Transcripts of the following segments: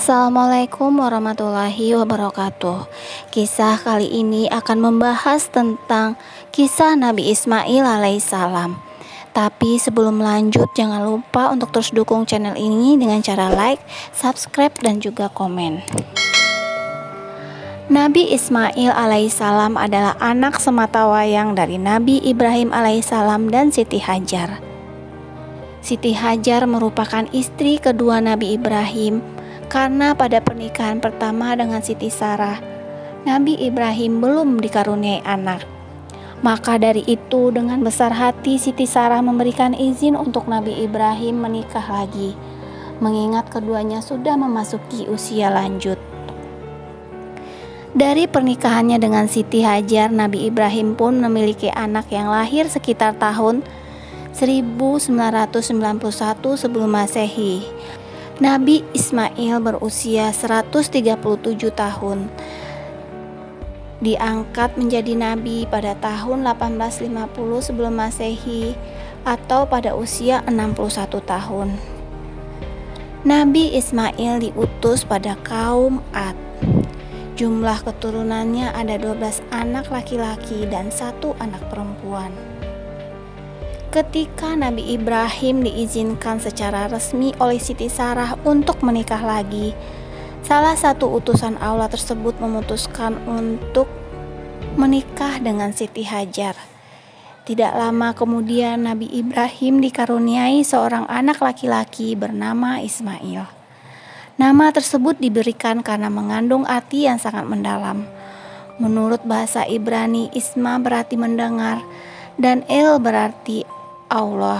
Assalamualaikum warahmatullahi wabarakatuh. Kisah kali ini akan membahas tentang kisah Nabi Ismail alaihissalam. Tapi sebelum lanjut, jangan lupa untuk terus dukung channel ini dengan cara like, subscribe, dan juga komen. Nabi Ismail alaihissalam adalah anak sematawayang dari Nabi Ibrahim alaihissalam dan Siti Hajar. Siti Hajar merupakan istri kedua Nabi Ibrahim, karena pada pernikahan pertama dengan Siti Sarah, Nabi Ibrahim belum dikaruniai anak. Maka dari itu, dengan besar hati Siti Sarah memberikan izin untuk Nabi Ibrahim menikah lagi, mengingat keduanya sudah memasuki usia lanjut. Dari pernikahannya dengan Siti Hajar, Nabi Ibrahim pun memiliki anak yang lahir sekitar tahun 1991 sebelum Masehi. Nabi Ismail berusia 137 tahun. Diangkat menjadi nabi pada tahun 1850 sebelum Masehi atau pada usia 61 tahun. Nabi Ismail diutus pada kaum Ad. Jumlah keturunannya ada 12 anak laki-laki dan 1 anak perempuan. Ketika Nabi Ibrahim diizinkan secara resmi oleh Siti Sarah untuk menikah lagi, salah satu utusan Allah tersebut memutuskan untuk menikah dengan Siti Hajar. Tidak lama kemudian Nabi Ibrahim dikaruniai seorang anak laki-laki bernama Ismail. Nama tersebut diberikan karena mengandung arti yang sangat mendalam. Menurut bahasa Ibrani, Isma berarti mendengar dan El berarti Allah.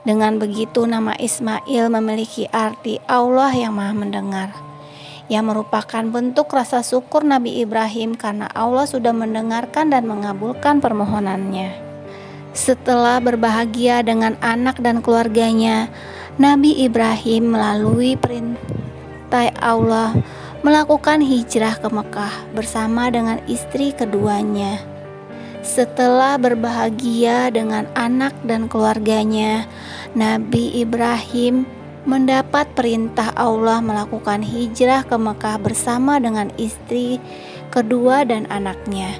Dengan begitu, nama Ismail memiliki arti Allah yang Maha Mendengar, yang merupakan bentuk rasa syukur Nabi Ibrahim karena Allah sudah mendengarkan dan mengabulkan permohonannya. Setelah berbahagia dengan anak dan keluarganya, Nabi Ibrahim melalui perintah Allah melakukan hijrah ke Mekah bersama dengan istri keduanya. Setelah berbahagia dengan anak dan keluarganya, Nabi Ibrahim mendapat perintah Allah melakukan hijrah ke Mekah bersama dengan istri kedua dan anaknya.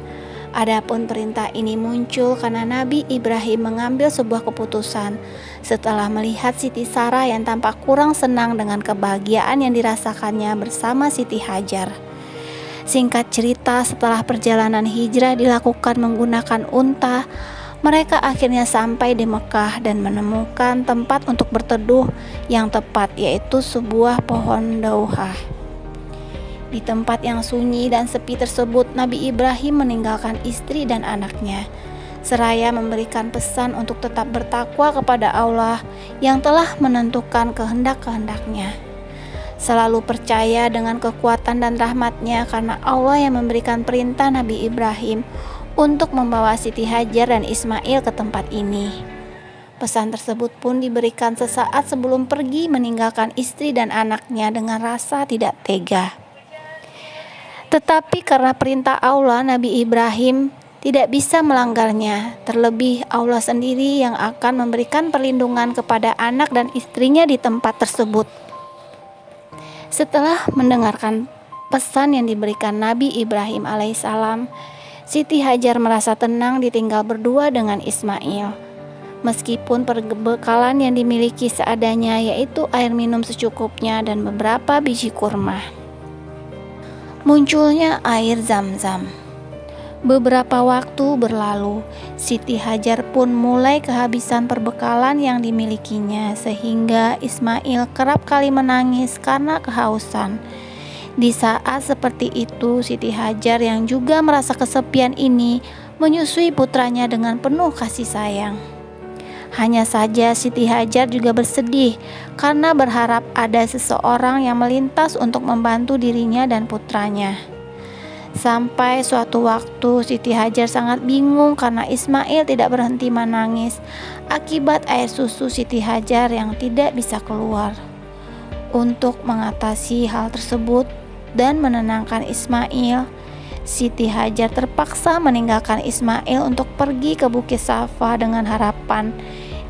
Adapun perintah ini muncul karena Nabi Ibrahim mengambil sebuah keputusan setelah melihat Siti Sarah yang tampak kurang senang dengan kebahagiaan yang dirasakannya bersama Siti Hajar. Singkat cerita, setelah perjalanan hijrah dilakukan menggunakan unta, mereka akhirnya sampai di Mekah dan menemukan tempat untuk berteduh yang tepat, yaitu sebuah pohon dauhah. Di tempat yang sunyi dan sepi tersebut, Nabi Ibrahim meninggalkan istri dan anaknya, seraya memberikan pesan untuk tetap bertakwa kepada Allah yang telah menentukan kehendak-kehendaknya. Selalu percaya dengan kekuatan dan rahmat-Nya karena Allah yang memberikan perintah Nabi Ibrahim untuk membawa Siti Hajar dan Ismail ke tempat ini. Pesan tersebut pun diberikan sesaat sebelum pergi meninggalkan istri dan anaknya dengan rasa tidak tega. Tetapi karena perintah Allah, Nabi Ibrahim tidak bisa melanggarnya. Terlebih Allah sendiri yang akan memberikan perlindungan kepada anak dan istrinya di tempat tersebut. Setelah mendengarkan pesan yang diberikan Nabi Ibrahim alaihissalam, Siti Hajar merasa tenang ditinggal berdua dengan Ismail. Meskipun perbekalan yang dimiliki seadanya, yaitu air minum secukupnya dan beberapa biji kurma. Munculnya air Zam-Zam. Beberapa waktu berlalu, Siti Hajar pun mulai kehabisan perbekalan yang dimilikinya, sehingga Ismail kerap kali menangis karena kehausan. Di saat seperti itu, Siti Hajar yang juga merasa kesepian ini menyusui putranya dengan penuh kasih sayang. Hanya saja Siti Hajar juga bersedih karena berharap ada seseorang yang melintas untuk membantu dirinya dan putranya. Sampai suatu waktu Siti Hajar sangat bingung karena Ismail tidak berhenti menangis akibat air susu Siti Hajar yang tidak bisa keluar. Untuk mengatasi hal tersebut dan menenangkan Ismail, Siti Hajar terpaksa meninggalkan Ismail untuk pergi ke Bukit Safa dengan harapan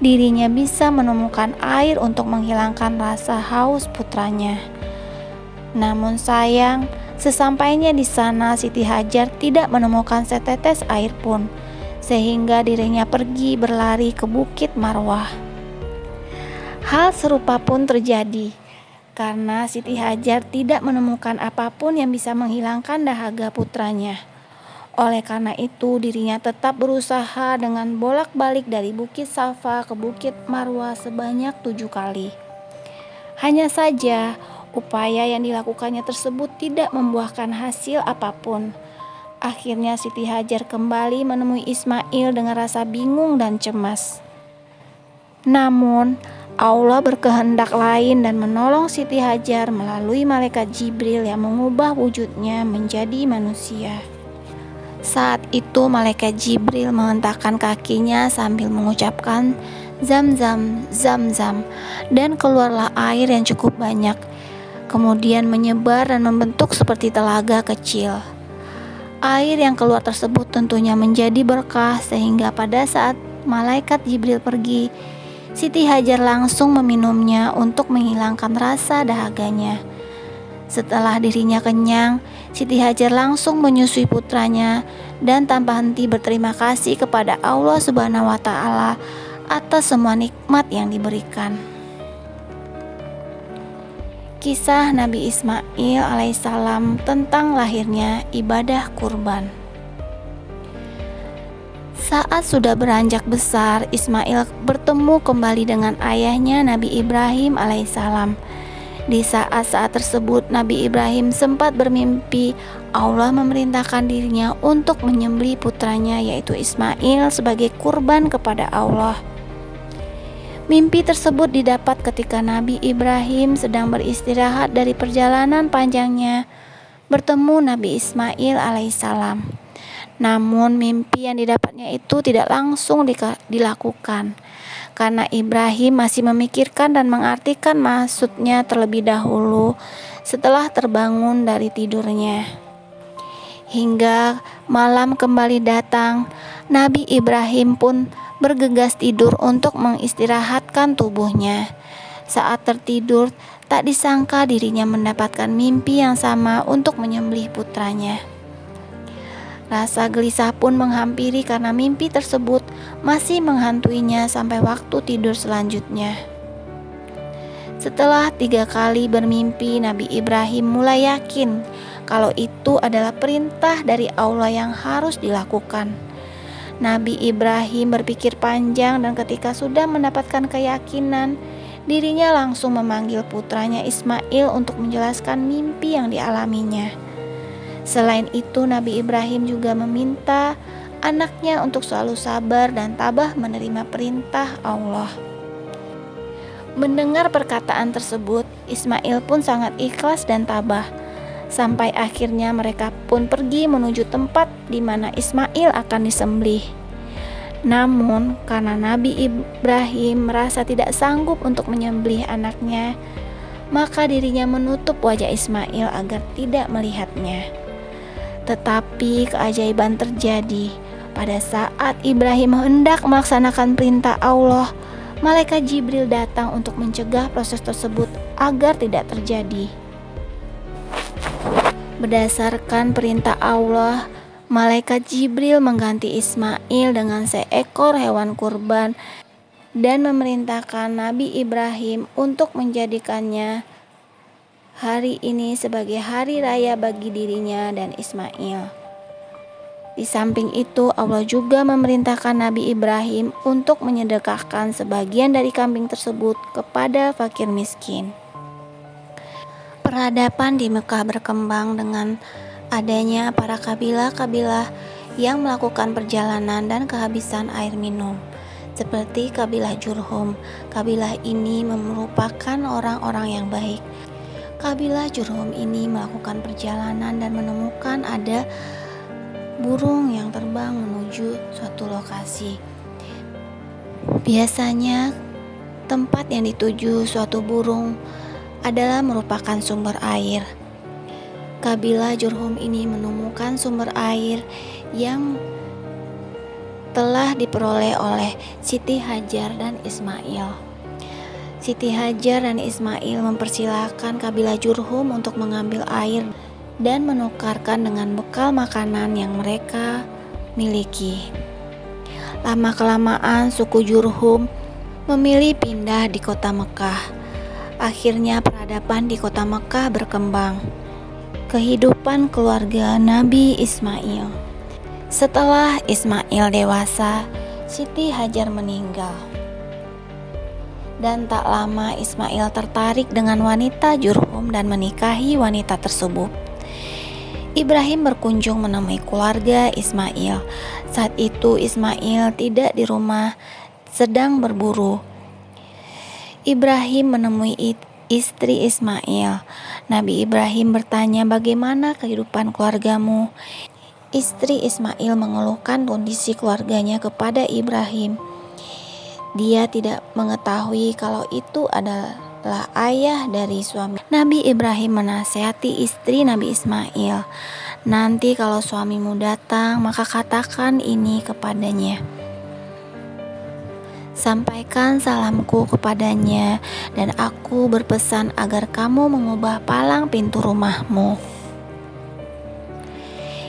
dirinya bisa menemukan air untuk menghilangkan rasa haus putranya. Namun sayang, sesampainya di sana Siti Hajar tidak menemukan setetes air pun, sehingga dirinya pergi berlari ke Bukit Marwah. Hal serupa pun terjadi karena Siti Hajar tidak menemukan apapun yang bisa menghilangkan dahaga putranya. Oleh karena itu, dirinya tetap berusaha dengan bolak-balik dari Bukit Safa ke Bukit Marwah sebanyak 7 kali. Hanya saja, upaya yang dilakukannya tersebut tidak membuahkan hasil apapun. Akhirnya Siti Hajar kembali menemui Ismail dengan rasa bingung dan cemas. Namun, Allah berkehendak lain dan menolong Siti Hajar melalui malaikat Jibril yang mengubah wujudnya menjadi manusia. Saat itu malaikat Jibril menghentakkan kakinya sambil mengucapkan Zam-zam, zam-zam, dan keluarlah air yang cukup banyak, kemudian menyebar dan membentuk seperti telaga kecil. Air yang keluar tersebut tentunya menjadi berkah sehingga pada saat malaikat Jibril pergi, Siti Hajar langsung meminumnya untuk menghilangkan rasa dahaganya. Setelah dirinya kenyang, Siti Hajar langsung menyusui putranya dan tanpa henti berterima kasih kepada Allah Subhanahu wa Ta'ala atas semua nikmat yang diberikan. Kisah Nabi Ismail alaihissalam tentang lahirnya ibadah kurban. Saat sudah beranjak besar, Ismail bertemu kembali dengan ayahnya Nabi Ibrahim alaihissalam. Di saat-saat tersebut, Nabi Ibrahim sempat bermimpi Allah memerintahkan dirinya untuk menyembelih putranya yaitu Ismail sebagai kurban kepada Allah. Mimpi tersebut didapat ketika Nabi Ibrahim sedang beristirahat dari perjalanan panjangnya bertemu Nabi Ismail alaihissalam. Namun mimpi yang didapatnya itu tidak langsung dilakukan karena Ibrahim masih memikirkan dan mengartikan maksudnya terlebih dahulu setelah terbangun dari tidurnya. Hingga malam kembali datang, Nabi Ibrahim pun bergegas tidur untuk mengistirahatkan tubuhnya. Saat tertidur, tak disangka dirinya mendapatkan mimpi yang sama untuk menyembelih putranya. Rasa gelisah pun menghampiri karena mimpi tersebut masih menghantuinya sampai waktu tidur selanjutnya. Setelah 3 kali bermimpi, Nabi Ibrahim mulai yakin kalau itu adalah perintah dari Allah yang harus dilakukan. Nabi Ibrahim berpikir panjang dan ketika sudah mendapatkan keyakinan, dirinya langsung memanggil putranya Ismail untuk menjelaskan mimpi yang dialaminya. Selain itu, Nabi Ibrahim juga meminta anaknya untuk selalu sabar dan tabah menerima perintah Allah. Mendengar perkataan tersebut, Ismail pun sangat ikhlas dan tabah. Sampai akhirnya mereka pun pergi menuju tempat di mana Ismail akan disembelih. Namun, karena Nabi Ibrahim merasa tidak sanggup untuk menyembelih anaknya, maka dirinya menutup wajah Ismail agar tidak melihatnya. Tetapi keajaiban terjadi. Pada saat Ibrahim hendak melaksanakan perintah Allah, malaikat Jibril datang untuk mencegah proses tersebut agar tidak terjadi. Berdasarkan perintah Allah, malaikat Jibril mengganti Ismail dengan seekor hewan kurban dan memerintahkan Nabi Ibrahim untuk menjadikannya hari ini sebagai hari raya bagi dirinya dan Ismail. Di samping itu, Allah juga memerintahkan Nabi Ibrahim untuk menyedekahkan sebagian dari kambing tersebut kepada fakir miskin. Peradaban di Mekah berkembang dengan adanya para kabilah-kabilah yang melakukan perjalanan dan kehabisan air minum. Seperti kabilah Jurhum, kabilah ini merupakan orang-orang yang baik. Kabilah Jurhum ini melakukan perjalanan dan menemukan ada burung yang terbang menuju suatu lokasi. Biasanya tempat yang dituju suatu burung adalah merupakan sumber air. Kabilah Jurhum ini menemukan sumber air yang telah diperoleh oleh Siti Hajar dan Ismail. Siti Hajar dan Ismail mempersilahkan kabilah Jurhum untuk mengambil air dan menukarkan dengan bekal makanan yang mereka miliki. Lama-kelamaan suku Jurhum memilih pindah di kota Mekah. Akhirnya peradaban di kota Mekah berkembang. Kehidupan keluarga Nabi Ismail. Setelah Ismail dewasa, Siti Hajar meninggal. Dan tak lama Ismail tertarik dengan wanita Jurhum dan menikahi wanita tersebut. Ibrahim berkunjung menemui keluarga Ismail. Saat itu Ismail tidak di rumah, sedang berburu. Ibrahim menemui istri Ismail. Nabi Ibrahim bertanya, "Bagaimana kehidupan keluargamu?" Istri Ismail mengeluhkan kondisi keluarganya kepada Ibrahim. Dia tidak mengetahui kalau itu adalah ayah dari suami. Nabi Ibrahim menasihati istri Nabi Ismail, "Nanti kalau suamimu datang, maka katakan ini kepadanya. Sampaikan salamku kepadanya, dan aku berpesan agar kamu mengubah palang pintu rumahmu."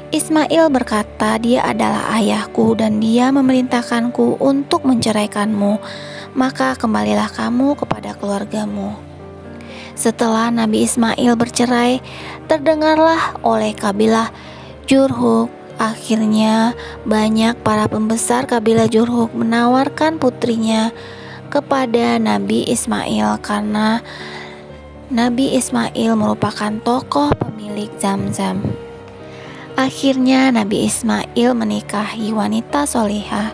Ismail berkata, "Dia adalah ayahku dan dia memerintahkanku untuk menceraikanmu, maka kembalilah kamu kepada keluargamu." Setelah Nabi Ismail bercerai, terdengarlah oleh kabilah Jurhum. Akhirnya banyak para pembesar kabilah Jurhum menawarkan putrinya kepada Nabi Ismail karena Nabi Ismail merupakan tokoh pemilik Zamzam. Akhirnya Nabi Ismail menikahi wanita solihah.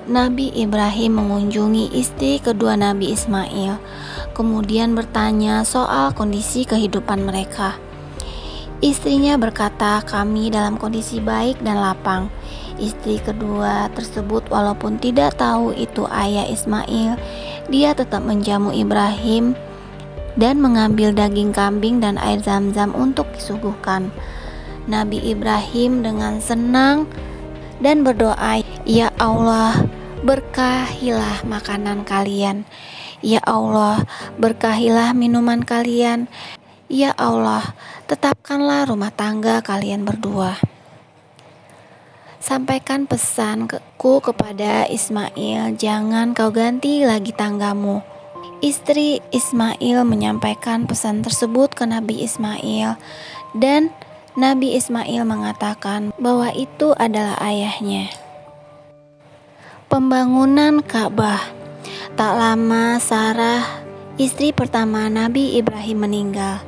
Nabi Ibrahim mengunjungi istri kedua Nabi Ismail, kemudian bertanya soal kondisi kehidupan mereka. Istrinya berkata, "Kami dalam kondisi baik dan lapang." Istri kedua tersebut walaupun tidak tahu itu ayah Ismail, dia tetap menjamu Ibrahim dan mengambil daging kambing dan air Zamzam untuk disuguhkan. Nabi Ibrahim dengan senang dan berdoa, "Ya Allah, berkahilah makanan kalian. Ya Allah, berkahilah minuman kalian. Ya Allah, tetapkanlah rumah tangga kalian berdua. Sampaikan pesanku kepada Ismail, jangan kau ganti lagi tanggamu." Istri Ismail menyampaikan pesan tersebut ke Nabi Ismail, dan Nabi Ismail mengatakan bahwa itu adalah ayahnya. Pembangunan Ka'bah. Tak lama Sarah, istri pertama Nabi Ibrahim, meninggal.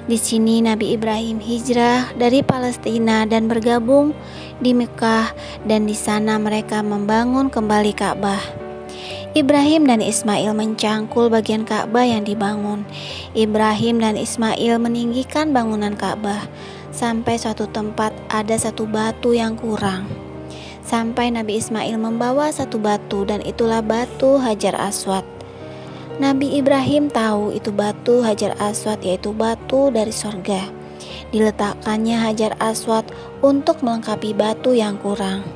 Di sini Nabi Ibrahim hijrah dari Palestina dan bergabung di Mekah, dan di sana mereka membangun kembali Ka'bah. Ibrahim dan Ismail mencangkul bagian Ka'bah yang dibangun. Ibrahim dan Ismail meninggikan bangunan Ka'bah sampai suatu tempat ada satu batu yang kurang. Sampai Nabi Ismail membawa satu batu, dan itulah batu Hajar Aswad. Nabi Ibrahim tahu itu batu Hajar Aswad, yaitu batu dari sorga. Diletakkannya Hajar Aswad untuk melengkapi batu yang kurang,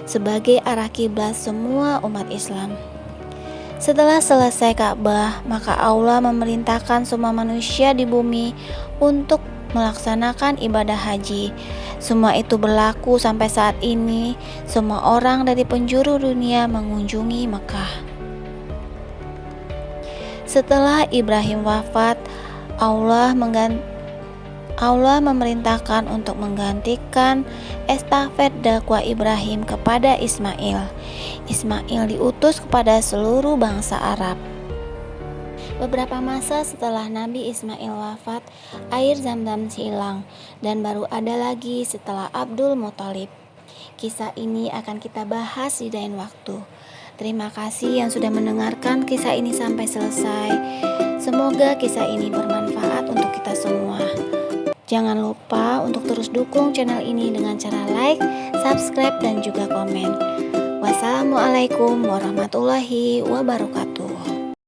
sebagai arah kiblat semua umat Islam. Setelah selesai Ka'bah, maka Allah memerintahkan semua manusia di bumi untuk melaksanakan ibadah haji. Semua itu berlaku sampai saat ini. Semua orang dari penjuru dunia mengunjungi Mekah. Setelah Ibrahim wafat, Allah memerintahkan untuk menggantikan estafet dakwah Ibrahim kepada Ismail. Ismail diutus kepada seluruh bangsa Arab. Beberapa masa setelah Nabi Ismail wafat, air Zamzam hilang dan baru ada lagi setelah Abdul Muthalib. Kisah ini akan kita bahas di lain waktu. Terima kasih yang sudah mendengarkan kisah ini sampai selesai. Semoga kisah ini bermanfaat untuk kita semua. Jangan lupa untuk terus dukung channel ini dengan cara like, subscribe, dan juga komen. Wassalamualaikum warahmatullahi wabarakatuh.